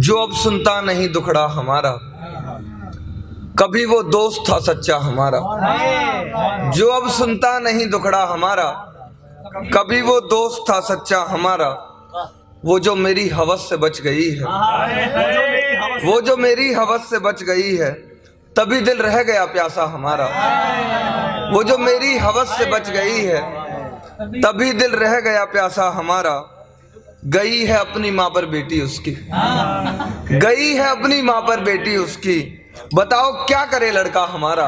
जो अब सुनता नहीं दुखड़ा हमारा, कभी वो दोस्त था सच्चा हमारा। जो अब सुनता नहीं दुखड़ा हमारा, कभी वो दोस्त था सच्चा हमारा। वो जो मेरी हवस से बच गई है, वो जो मेरी हवस से बच गई है, तभी दिल रह गया प्यासा हमारा। वो जो मेरी हवस से बच गई है, तभी दिल रह गया प्यासा हमारा। गई है अपनी माँ पर बेटी उसकी, गई है अपनी माँ पर बेटी उसकी, बताओ क्या करे लड़का हमारा।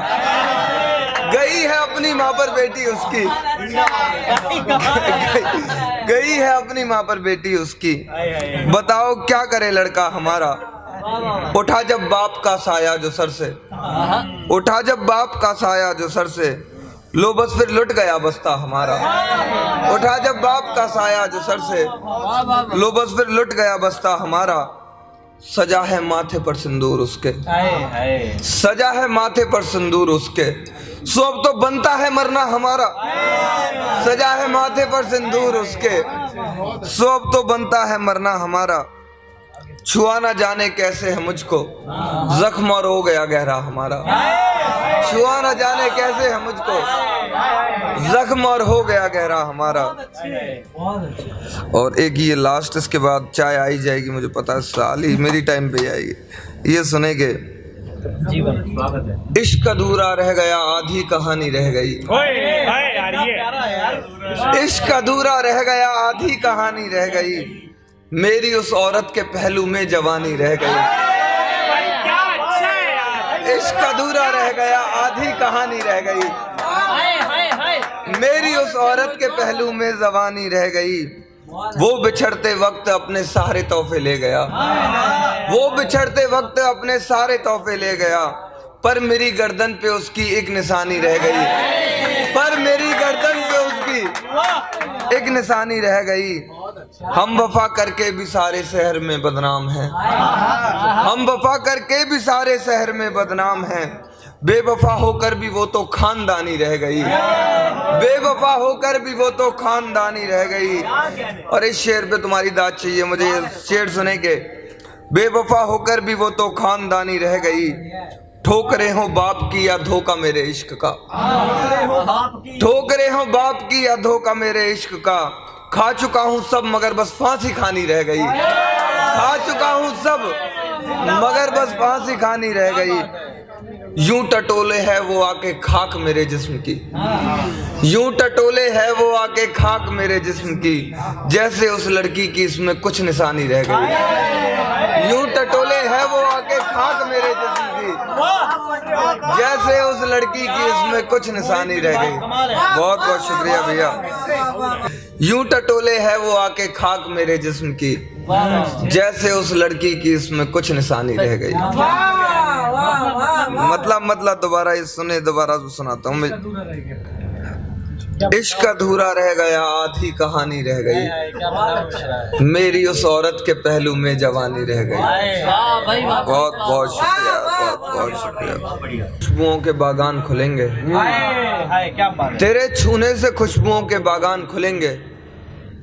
गई है अपनी माँ पर बेटी उसकी, गई है अपनी माँ पर बेटी उसकी, बताओ क्या करे लड़का हमारा। उठा जब बाप का साया जो सर से, उठा जब बाप का साया जो सर से, लो बस फिर लुट गया बस्ता हमारा। उठा जब बाप का साया जो सर से, लो बस फिर लुट गया बस्ता हमारा। सजा है माथे पर सिंदूर उसके, सजा है माथे पर सिंदूर उसके, सो अब तो बनता है मरना हमारा। सजा है माथे पर सिंदूर उसके, सो अब तो बनता है मरना हमारा। छुआ ना जाने कैसे है मुझको, जख्म और हो गया गहरा हमारा। छुआ ना जाने कैसे है मुझको, जख्म और हो गया गहरा हमारा। और एक ये लास्ट, इसके बाद चाय आई जाएगी, मुझे पता है साली मेरी टाइम पे आएगी। ये सुनेंगे। इश्क अधूरा रह गया आधी कहानी रह गई, इश्क अधूरा रह गया आधी कहानी रह गई, मेरी उस औरत के पहलू में जवानी रह गई। इश्क अधूरा रह गया आधी कहानी रह गई, मेरी उस औरत के पहलू में जवानी रह गई। वो बिछड़ते वक्त अपने सारे तोहफे ले गया, वो बिछड़ते वक्त अपने सारे तोहफे ले गया, पर मेरी गर्दन पे उसकी एक निशानी रह गई, पर मेरी गर्दन पे उसकी एक निशानी रह गई। हम वफा करके भी सारे शहर में बदनाम हैं, हम वफा करके भी सारे शहर में बदनाम हैं, बेवफा होकर भी वो तो खानदानी रह गई, बेवफा होकर भी वो तो खानदानी रह गई। और इस शेर पे तुम्हारी दाद चाहिए मुझे, शेर सुने के। बेवफा होकर भी वो तो खानदानी रह गई, ठोकरे हो बाप की या धोखा मेरे इश्क का, ठोकरे हो बाप की या धोखा मेरे इश्क का। खा चुका हूँ सब मगर बस फांसी खानी रह गई, खा चुका हूँ सब मगर बस फांसी खानी रह गई। यूं टटोले है वो आके खाक मेरे जिस्म की, यूं टटोले है वो आके खाक मेरे जिस्म की, जैसे उस लड़की की इसमें कुछ निशानी रह गई। यूं टटोले है वो आके खाक मेरे जिस्म की, जैसे उस लड़की की इसमें कुछ निशानी रह गई। बहुत बहुत शुक्रिया भैया। यूं टटोले है वो आके खाक मेरे जिस्म की, जैसे उस लड़की की इसमें कुछ निशानी रह गई। मतलब दोबारा ये सुने, दोबारा सुनाता हूँ मैं। इश्क अधूरा रह गया आधी कहानी रह गई, मेरी उस औरत के पहलू में जवानी रह गई। बहुत बहुत शुक्रिया, बहुत बहुत शुक्रिया। खुशबुओं के बागान खुलेंगे, तेरे छूने से खुशबुओं के बागान खुलेंगे,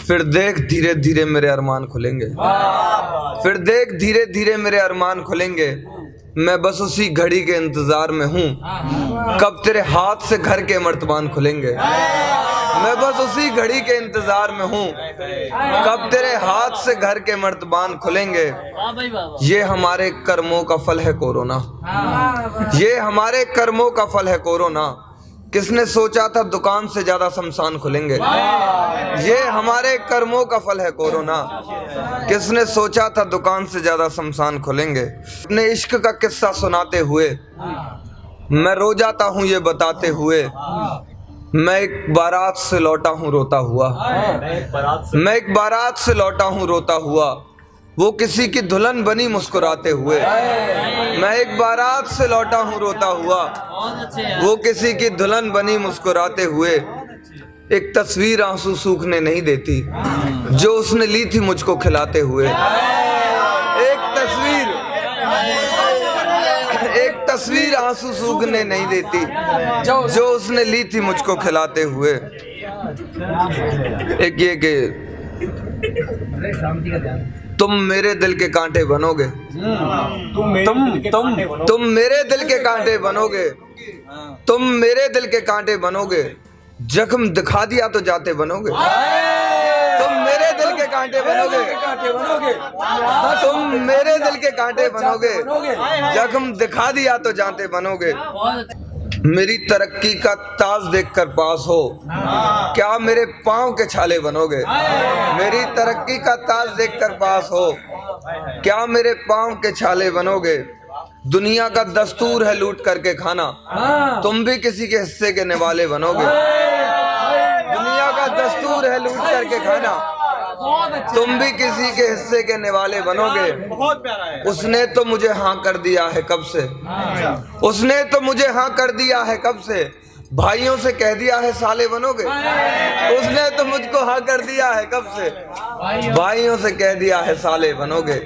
फिर देख धीरे धीरे मेरे अरमान खुलेंगे, फिर देख धीरे धीरे मेरे अरमान खुलेंगे। मैं बस उसी घड़ी के इंतजार में हूँ, कब तेरे हाथ से घर के मर्तबान खुलेंगे। मैं बस उसी घड़ी के इंतजार में हूँ, कब तेरे हाथ से घर के मर्तबान खुलेंगे। ये हमारे कर्मों का फल है कोरोना, ये हमारे कर्मों का फल है कोरोना। किसने सोचा था दुकान से ज्यादा शमशान खुलेंगे, ये हमारे कर्मों का फल है कोरोना। किसने सोचा था दुकान से ज्यादा शमशान खुलेंगे। अपने इश्क का किस्सा सुनाते हुए मैं रो जाता हूँ ये बताते हुए, मैं एक बारात से लौटा हूँ रोता हुआ, मैं एक बारात से लौटा हूँ रोता हुआ, वो किसी की दुल्हन बनी मुस्कुराते हुए। मैं एक बारात से लौटा हूँ रोता हुआ, वो किसी की दुल्हन बनी मुस्कुराते हुए। एक तस्वीर आंसू सूखने नहीं देती जो उसने ली थी मुझको खिलाते हुए। एक तस्वीर आंसू सूखने नहीं देती जो उसने ली थी मुझको खिलाते हुए। एक ये कि तुम मेरे दिल के कांटे बनोगे, तुम मेरे दिल के कांटे बनोगे, तुम मेरे दिल के कांटे बनोगे, जख्म दिखा दिया तो जाते बनोगे। तुम मेरे दिल के कांटे बनोगे, तुम मेरे दिल के कांटे बनोगे, जख्म दिखा दिया तो जाते बनोगे। मेरी तरक्की का ताज देखकर पास हो, क्या मेरे पाँव के छाले बनोगे। मेरी तरक्की का ताज देखकर पास हो, क्या मेरे पाँव के छाले बनोगे। दुनिया का दस्तूर है लूट करके खाना, तुम भी किसी के हिस्से के निवाले बनोगे। दुनिया का दस्तूर है लूट करके खाना, तुम भी किसी के हिस्से के निवाले बनोगे। उसने तो मुझे हाँ कर दिया है कब से, उसने तो मुझे हाँ कर दिया है कब से, भाइयों से कह दिया है साले बनोगे। उसने तो मुझको हाँ कर दिया है कब से, भाइयों से कह दिया है साले बनोगे।